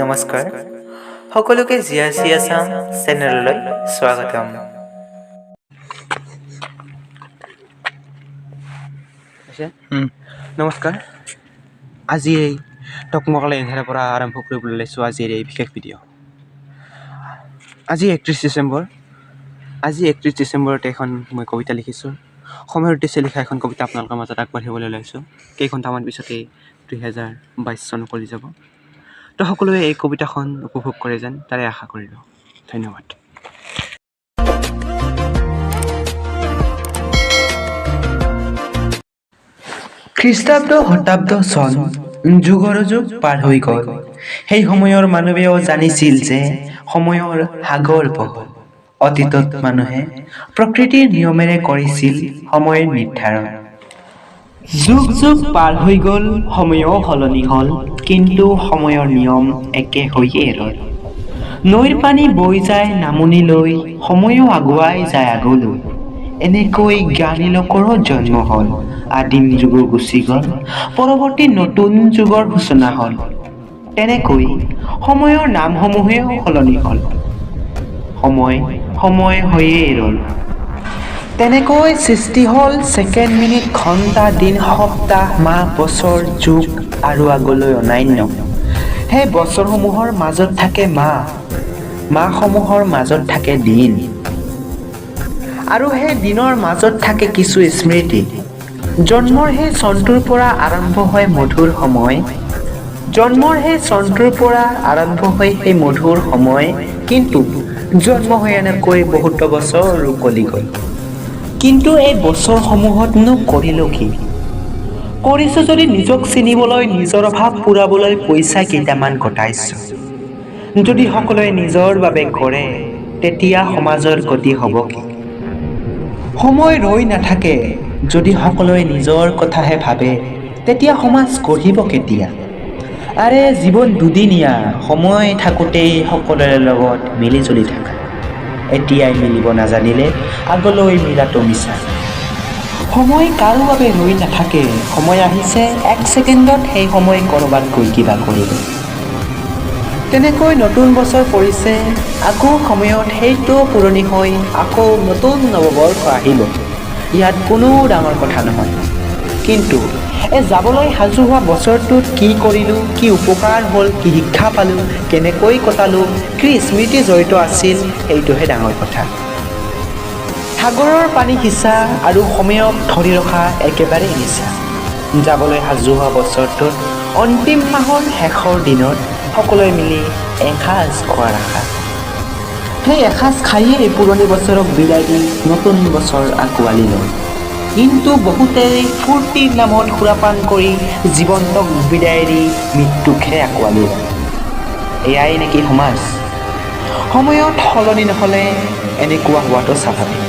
নমস্কাৰ সকলোকে GRC Assam চেনেললৈ স্বাগতম। নমস্কাৰ। আজি এই টকমকলে এঘাৰৰ পৰা আৰম্ভ কৰিবলৈ লৈছোঁ আজিৰ এই বিশেষ ভিডিঅ'। আজি 31 ডিচেম্বৰত এখন মই কবিতা লিখিছোঁ। সময়ৰ উদ্দেশ্যে লিখা এখন কবিতা আপোনালোকৰ মাজত আগবাঢ়িবলৈ লৈছোঁ। কেইঘণ্টামান পিছতেই 2022 চন কৰি যাব। তো সকলোৱে এই কবিতাখন উপভোগ কৰে যেন তাৰে আশা কৰিলোঁ। ধন্যবাদ। খ্ৰীষ্টাব্দ শতাব্দ চন যুগৰ যুগ পাৰ হৈ গ'ল। সেই সময়ৰ মানুহেও জানিছিল যে সময়ৰ সাগৰ বহল। অতীতত মানুহে প্ৰকৃতিৰ নিয়মেৰে কৰিছিল সময় নিৰ্ধাৰণ। যুগ যুগ পাৰ হৈ গ'ল, সময়ও সলনি হ'ল, কিন্তু সময়ৰ নিয়ম একে হৈয়ে ৰ'ল। নৈৰ পানী বৈ যায় নামনিলৈ, সময়ো আগুৱাই যায় আগলৈ। এনেকৈ জ্ঞানী লোকৰো জন্ম হ'ল, আদিম যুগো গুচি গ'ল, পৰৱৰ্তী নতুন যুগৰ সূচনা হ'ল। তেনেকৈ সময়ৰ নামসমূহেও সলনি হ'ল, সময় সময় হৈয়ে ৰ'ল। তেনেকৈ সৃষ্টি হ'ল ছেকেণ্ড, মিনিট, ঘণ্টা, দিন, সপ্তাহ, মাহ, বছৰ, যুগ আৰু আগলৈ অন্যান্য। সেই বছৰসমূহৰ মাজত থাকে মাহ, মাহসমূহৰ মাজত থাকে দিন, আৰু সেই দিনৰ মাজত থাকে কিছু স্মৃতি। জন্মৰ সেই চনটোৰ পৰা আৰম্ভ হয় মধুৰ সময়, সেই মধুৰ সময়, কিন্তু জন্ম হৈ এনেকৈ বহুত বছৰ উকলি গ'ল। কিন্তু এই বছৰসমূহতনো কৰিলোঁ কি? কৰিছোঁ যদি নিজক চিনিবলৈ, নিজৰ অভাৱ পূৰাবলৈ পইচা কেইটামান ঘটাইছোঁ। যদি সকলোৱে নিজৰ বাবে কৰে, তেতিয়া সমাজৰ গতি হ'ব কি? সময় ৰৈ নাথাকে। যদি সকলোৱে নিজৰ কথাহে ভাবে, তেতিয়া সমাজ গঢ়িব কেতিয়া? আৰে জীৱন দুদিনীয়া, সময় থাকোঁতেই সকলোৰে লগত মিলি জুলি থাকা। এতিয়াই মিলিব নাজানিলে আগলৈ মিলাটো মিছা। সময় কাৰো বাবে ৰৈ নাথাকে। সময় আহিছে 1 ছেকেণ্ডত, সেই সময় ক'ৰবাত গৈ কিবা কৰিব। তেনেকৈ নতুন বছৰ পৰিছে, আকৌ সময়ত সেইটো পুৰণি হৈ আকৌ নতুন নৱবৰ্ষ আহিব। ইয়াত কোনো ডাঙৰ কথা নহয়। কিন্তু এই যাবলৈ সাজু হোৱা বছৰটোত কি কৰিলোঁ, কি উপকাৰ হ'ল, কি শিক্ষা পালোঁ, কেনেকৈ কটালোঁ, কি স্মৃতি জড়িত আছিল, সেইটোহে ডাঙৰ কথা। সাগৰৰ পানী সিঁচা আৰু সময়ক ধৰি ৰখা একেবাৰেই নিচা। যাবলৈ সাজু হোৱা বছৰটোত অন্তিম মাহৰ শেষৰ দিনত সকলোৱে মিলি এসাঁজ খোৱাৰ আশা। সেই এসাঁজ খায়েই পুৰণি বছৰক বিদায় দি নতুন বছৰ আঁকোৱালি লয়। কিন্তু বহুতেই ফূৰ্তিৰ নামত সুৰাপান কৰি জীৱন্তক বিদায় দি মৃত্যুকহে আঁকোৱালি লয়। এয়াই নেকি সমাজ? সময়ত সলনি নহ'লে এনেকুৱা হোৱাটো স্বাভাৱিক।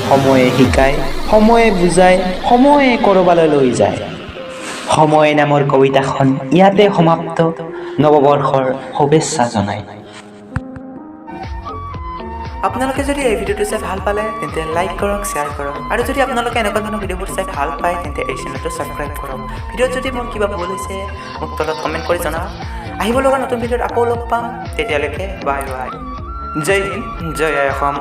সময়ে শিকায়, সময়ে বুজায়, সময়ে ক'ৰবালৈ লৈ যায়। সময় নামৰ কবিতাখন ইয়াতে সমাপ্ত। নৱবৰ্ষৰ শুভেচ্ছা জনাই। আপোনালোকে যদি এই ভিডিঅ'টো চাই ভাল পালে তেন্তে লাইক কৰক, শ্বেয়াৰ কৰক, আৰু যদি আপোনালোকে এনেকুৱা ধৰণৰ ভিডিঅ'বোৰ চাই ভাল পায় তেন্তে এই চেনেলটো ছাবস্ক্ৰাইব কৰক। ভিডিঅ'ত যদি মোৰ কিবা ভুল হৈছে মোক তলত কমেণ্ট কৰি জনাওক। আহিব লগা নতুন ভিডিঅ'ত আকৌ লগ পাম। তেতিয়ালৈকে বাই বাই। জয় হিন্দ, জয় অসম।